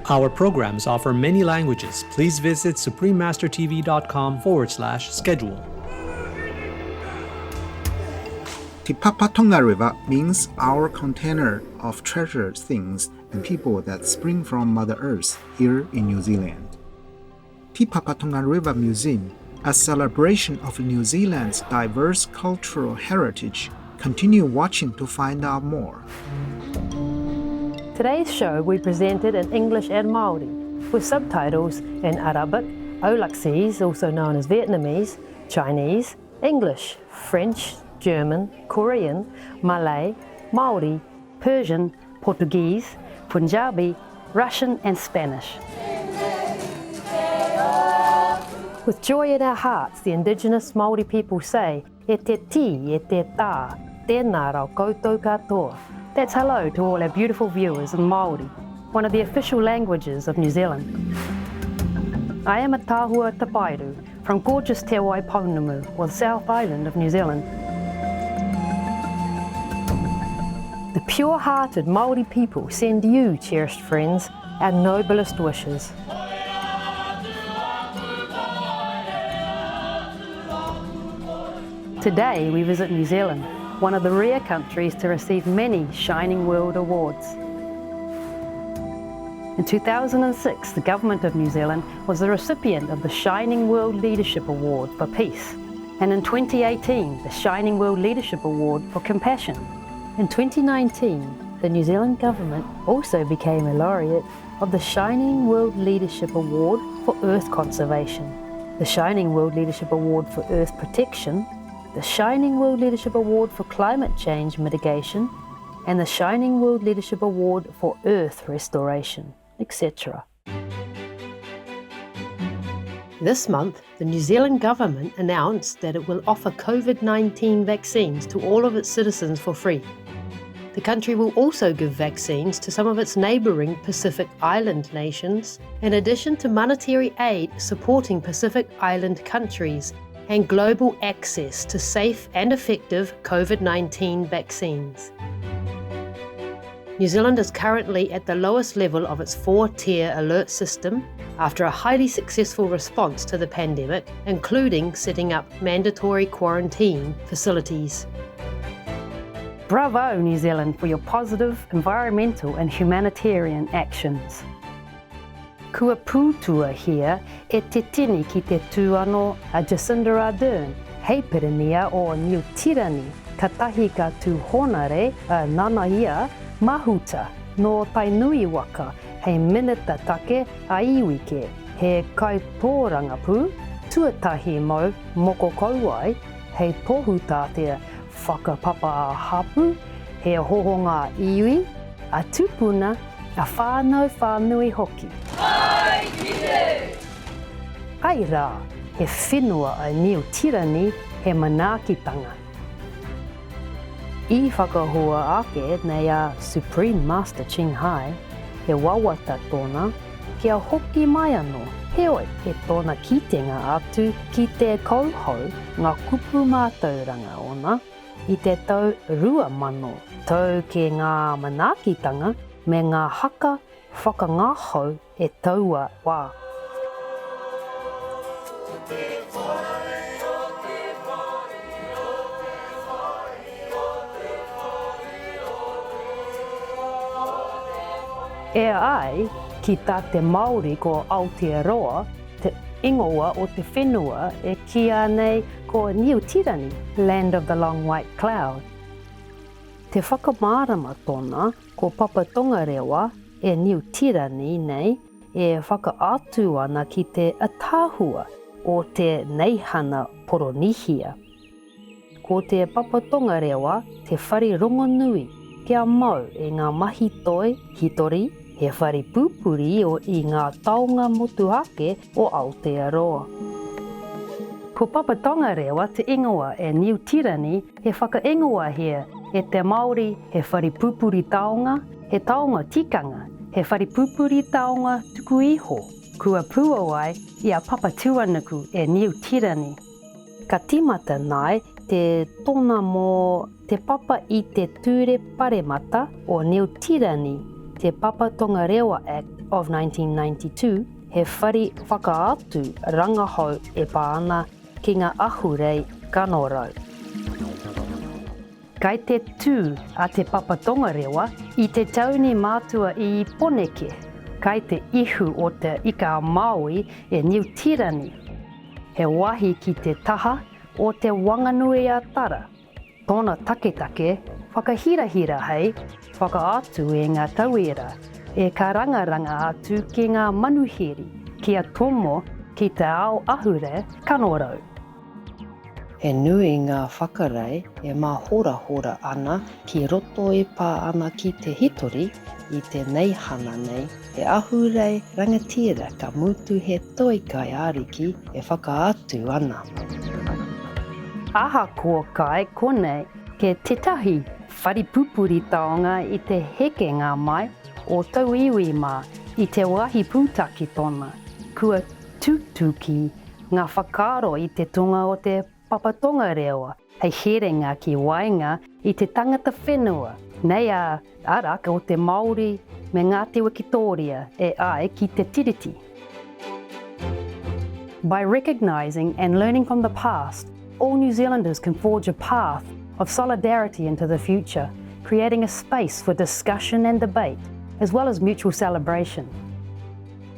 Our programs offer many languages. Please visit suprememastertv.com/schedule. Te Papa Tongarewa means our container of treasured things and people that spring from Mother Earth here in New Zealand. Te Papa Tongarewa Museum, a celebration of New Zealand's diverse cultural heritage. Continue watching to find out more. Today's show we presented in English and Māori, with subtitles in Arabic, Aulacese, also known as Vietnamese, Chinese, English, French, German, Korean, Malay, Māori, Persian, Portuguese, Punjabi, Russian and Spanish. With joy in our hearts, the Indigenous Māori people say, e te ti, e te tā, tēnā rau koutou katoa. That's hello to all our beautiful viewers in Māori, one of the official languages of New Zealand. I am a Tahua Tapairu from gorgeous Te Waiponumu, or the South Island of New Zealand. The pure-hearted Māori people send you, cherished friends, our noblest wishes. Today we visit New Zealand, one of the rare countries to receive many Shining World Awards. In 2006, the Government of New Zealand was the recipient of the Shining World Leadership Award for Peace, and in 2018, the Shining World Leadership Award for Compassion. In 2019, the New Zealand Government also became a laureate of the Shining World Leadership Award for Earth Conservation, the Shining World Leadership Award for Earth Protection, the Shining World Leadership Award for Climate-Change Mitigation, and the Shining World Leadership Award for Earth Restoration, etc. This month, the New Zealand government announced that it will offer COVID-19 vaccines to all of its citizens for free. The country will also give vaccines to some of its neighbouring Pacific Island nations, in addition to monetary aid supporting Pacific Island countries and global access to safe and effective COVID-19 vaccines. New Zealand is currently at the lowest level of its 4-tier alert system after a highly successful response to the pandemic, including setting up mandatory quarantine facilities. Bravo, New Zealand, for your positive environmental and humanitarian actions. Kua pūtua here e te tini ki te tūano a Jacinda Ardern, hei Pirinea o New Tirani, ka tahi ka tū honare a Nanaia Mahuta no Tainui waka, hei minita take a iwike, he kaipōranga pū, tuatahi mau moko kauai, hei tohuta te whakapapa hapu, he hohonga iwi, a tupuna, a whānau hoki. Ai rā, he whenua a New Tirani he manaakitanga. I whakahua ake nei a Supreme Master Ching Hai, he wawata tōna, kia hoki mai anō, heoi e tōna kitenga atu ki te kauhau ngā kupu mātauranga ona, i te tau 2000, tau ke ngā manaakitanga me ngā haka whakangahau e taua wā. E ai, ki tā te Māori ko Aotearoa, te ingoa o te whenua e kia nei ko New Tirani, land of the long white cloud. Te whakamārama tōna ko Papa Tongarewa e New Tirani nei e whakaatu ana ki te atāhua o te neihana poronihia. Ko te Papa Tongarewa te whare rongonui, kia mau e ngā mahi toi hitori, he whare pupuri o i ngā taonga motuhake o Aotearoa. Ko Papa Tongarewa te ingoa e New Tirani he whakaingoa hea e te Māori he whare pupuri taonga, he taonga tikanga, he whare pupuri taonga tuku iho, kua puawai i a Papa Tuanuku e New Tirani. Ka timata nai te tōna mō te papa i te ture paremata o New Tirani Te Papa Tongarewa Act of 1992 he whare whakaatu rangahau e pāna ki ngā ahurei kanorau. Kai te tū a Te Papa Tongarewa I te tauni mātua I Poneke, kai te ihu o te ika Māori e Niutirani. He wahi ki te taha o te wanganui a Tara. Tōna taketake, whakahirahira hei, whakaatu e ngā tauira, e ka rangaranga atu ki ngā manuhiri, kia tomo ki te ao ahure kanorau. He nui ngā whakarei e mahora ana ki roto e pā ana ki te hitori I te neihana nei, he ahurei rangatira ka mutu he toikai ariki e whakaatu ana. Aha kua kai konei ke tetahi wharipupuri taonga I te heke ngā mai o tau iwi mā I te wahi pūtaki tona, kua tutuki ngā whakaro I te tonga o te Papa Tongarewa, hei herenga ki wainga I te Tangata Whenua, nei a araka o te Māori me Ngāti Wikitoria e ai ki te Tiriti. By recognising and learning from the past, all New Zealanders can forge a path of solidarity into the future, creating a space for discussion and debate, as well as mutual celebration.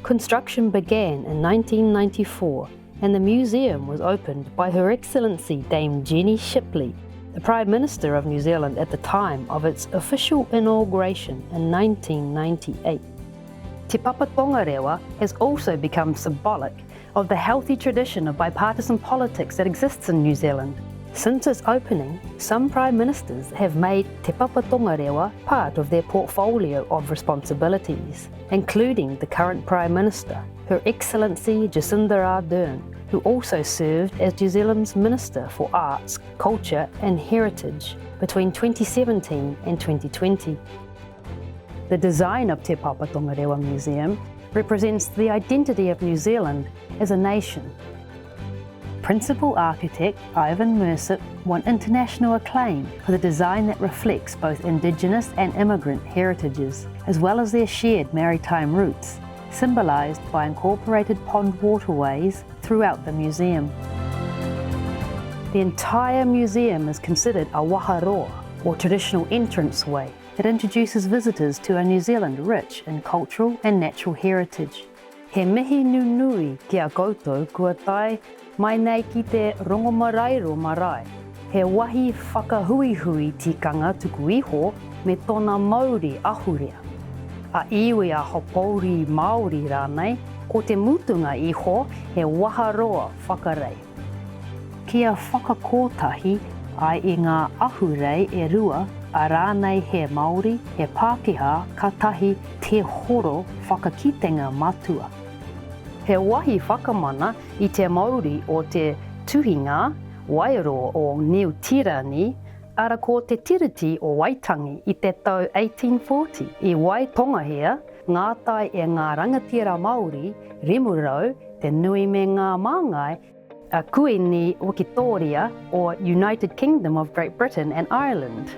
Construction began in 1994, and the museum was opened by Her Excellency Dame Jenny Shipley, the Prime Minister of New Zealand at the time of its official inauguration in 1998. Te Papa Tongarewa has also become symbolic of the healthy tradition of bipartisan politics that exists in New Zealand. Since its opening, some Prime Ministers have made Te Papa Tongarewa part of their portfolio of responsibilities, including the current Prime Minister, Her Excellency Jacinda Ardern, who also served as New Zealand's Minister for Arts, Culture and Heritage between 2017 and 2020. The design of Te Papa Tongarewa Museum represents the identity of New Zealand as a nation. Principal architect Ivan Mercitt won international acclaim for the design that reflects both Indigenous and immigrant heritages, as well as their shared maritime roots, symbolised by incorporated pond waterways throughout the museum. The entire museum is considered a waharoa, or traditional entranceway, that introduces visitors to a New Zealand rich in cultural and natural heritage. He mihi nunui ki a koutou kua tai mai nei ki te Rongomaraeroa Marae. He wahi whakahuihui tikanga tuku iho me tōna Māori ahurea. A iwi a hopouri Māori rānei, ko te mutunga iho he waharoa whakarei. Kia whakakotahi ai I ngā ahurei e rua a rānei he Māori, he Pakeha, katahi te horo whakakitenga matua. He wahi whakamana I te Māori o te tuhinga, Wairoa o Niutirani, ara ko te Tiriti o Waitangi I te tau 1840 I Waitongahea, ngātai e ngā rangatira Māori, Rimurau, te nui me ngā māngai, a Kuini Wikitoria or United Kingdom of Great Britain and Ireland.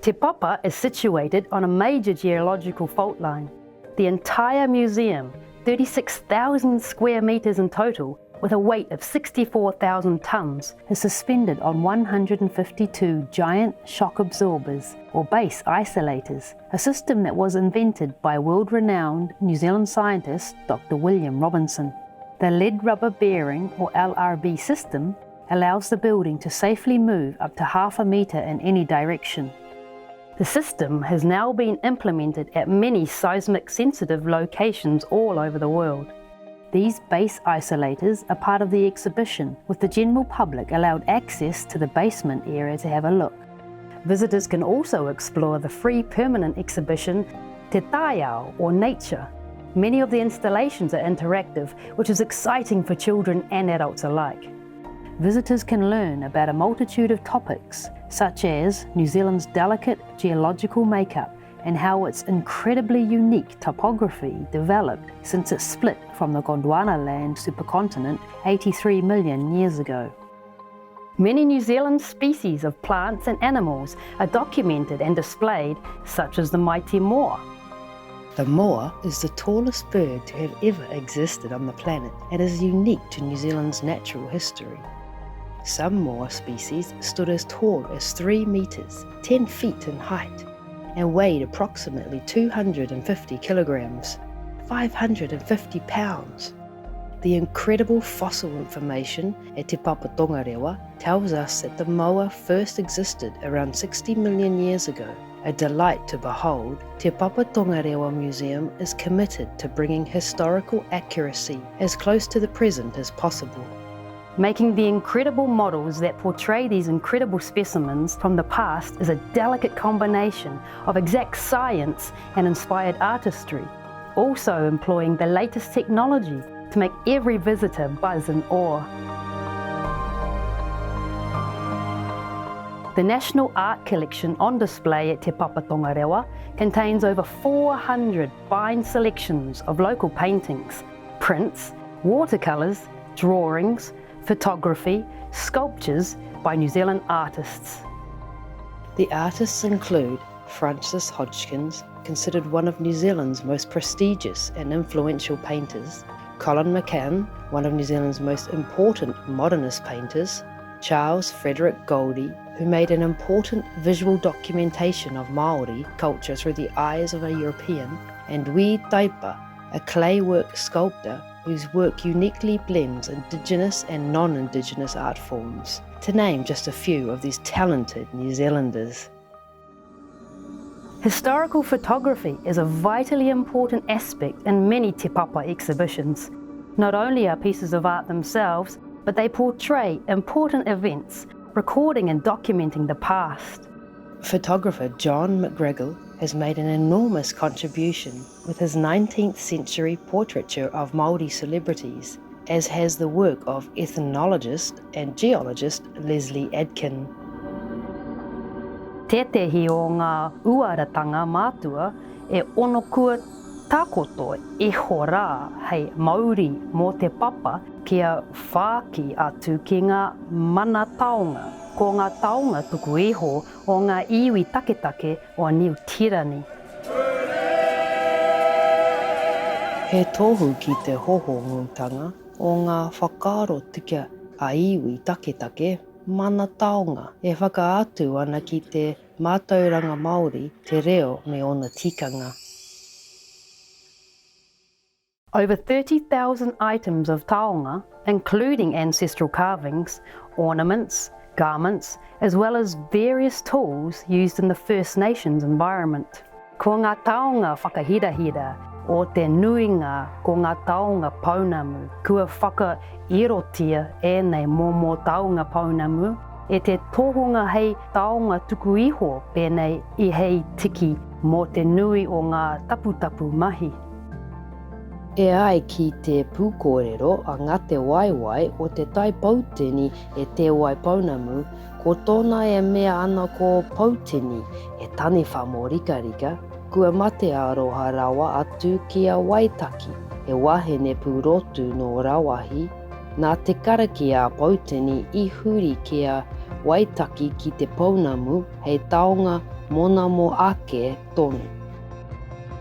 Te Papa is situated on a major geological fault line. The entire museum, 36,000 square metres in total, with a weight of 64,000 tonnes, is suspended on 152 giant shock absorbers, or base isolators, a system that was invented by world-renowned New Zealand scientist Dr. William Robinson. The lead rubber bearing, or LRB system, allows the building to safely move up to half a metre in any direction. The system has now been implemented at many seismic sensitive locations all over the world. These base isolators are part of the exhibition, with the general public allowed access to the basement area to have a look. Visitors can also explore the free permanent exhibition Te Taiao, or Nature. Many of the installations are interactive, which is exciting for children and adults alike. Visitors can learn about a multitude of topics, such as New Zealand's delicate geological makeup and how its incredibly unique topography developed since it split from the Gondwana land supercontinent 83 million years ago. Many New Zealand species of plants and animals are documented and displayed, such as the mighty moa. The moa is the tallest bird to have ever existed on the planet and is unique to New Zealand's natural history. Some moa species stood as tall as 3 metres, 10 feet in height, and weighed approximately 250 kilograms, 550 pounds. The incredible fossil information at Te Papa Tongarewa tells us that the moa first existed around 60 million years ago. A delight to behold, Te Papa Tongarewa Museum is committed to bringing historical accuracy as close to the present as possible. Making the incredible models that portray these incredible specimens from the past is a delicate combination of exact science and inspired artistry, also employing the latest technology to make every visitor buzz in awe. The National Art Collection on display at Te Papa Tongarewa contains over 400 fine selections of local paintings, prints, watercolours, drawings, photography, sculptures by New Zealand artists. The artists include Francis Hodgkins, considered one of New Zealand's most prestigious and influential painters, Colin McCann, one of New Zealand's most important modernist painters, Charles Frederick Goldie, who made an important visual documentation of Māori culture through the eyes of a European, and Wee Taipa, a claywork sculptor whose work uniquely blends Indigenous and non-Indigenous art forms, to name just a few of these talented New Zealanders. Historical photography is a vitally important aspect in many Te Papa exhibitions. Not only are pieces of art themselves, but they portray important events, recording and documenting the past. Photographer John McGregor has made an enormous contribution with his 19th century portraiture of Māori celebrities, as has the work of ethnologist and geologist Leslie Adkin. Tetehi o ngā uaratanga mātua e ono kua takoto e hora hei Māori mō te papa kia whāki atu ki ngā mana taonga, ko ngā taonga tuku iho o ngā iwi taketake o New Tirani. He tohu ki te hohongutanga o ngā whakaaro tika a iwi taketake mana taonga e whakaatu ana ki te mātauranga Māori te reo me ona tikanga. Over 30,000 items of taonga, including ancestral carvings, ornaments, garments, as well as various tools used in the First Nations environment. Ko ngā taonga whakahirahira o te nuinga ko ngā taonga paunamu, kua whakairotia ēnei mō taonga paunamu, e te tohunga hei taonga tuku iho pēnei I hei tiki mō te nui o ngā taputapu mahi. E ai ki te pūkōrero a ngā te waiwai o te tai pauteni e te wai paunamu, ko tōna e mea ana ko pauteni e tani whamo rika, kua mate aroha rawa atu ki a waitaki, e wahene pūrotu no rawahi, nā te karaki a pauteni I huri ki a waitaki ki te paunamu hei taonga monamo ake tonu.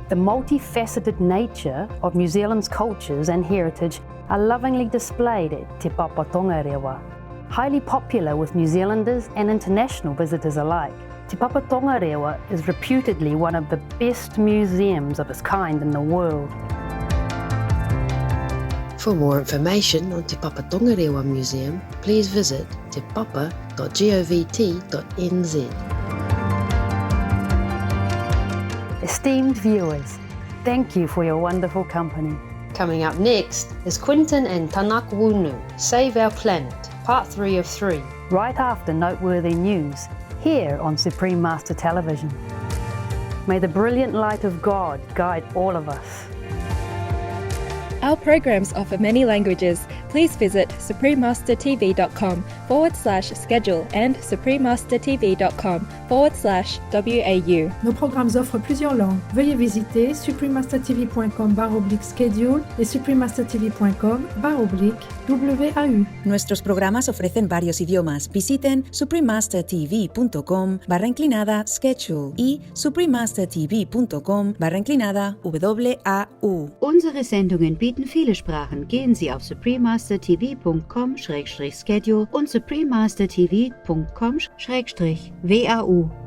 The multifaceted nature of New Zealand's cultures and heritage are lovingly displayed at Te Papa Tongarewa. Highly popular with New Zealanders and international visitors alike, Te Papa Tongarewa is reputedly one of the best museums of its kind in the world. For more information on Te Papa Tongarewa Museum, please visit tepapa.govt.nz. Esteemed viewers, thank you for your wonderful company. Coming up next is Quentin and Tangata Whenua, Save Our Planet, Part 3 of 3, right after noteworthy news, here on Supreme Master Television. May the brilliant light of God guide all of us. Our programs offer many languages. please visit suprememastertv.com/schedule and suprememastertv.com/WAU. Nos programmes offrent plusieurs langues. Veuillez visiter suprememastertv.com/schedule et suprememastertv.com/WAU. Nuestros programas ofrecen varios idiomas. Visiten suprememastertv.com/schedule y suprememastertv.com/WAU. Unsere Sendungen bieten viele Sprachen. Gehen Sie auf suprememastertv.com/schedule und suprememastertv.com/WAU.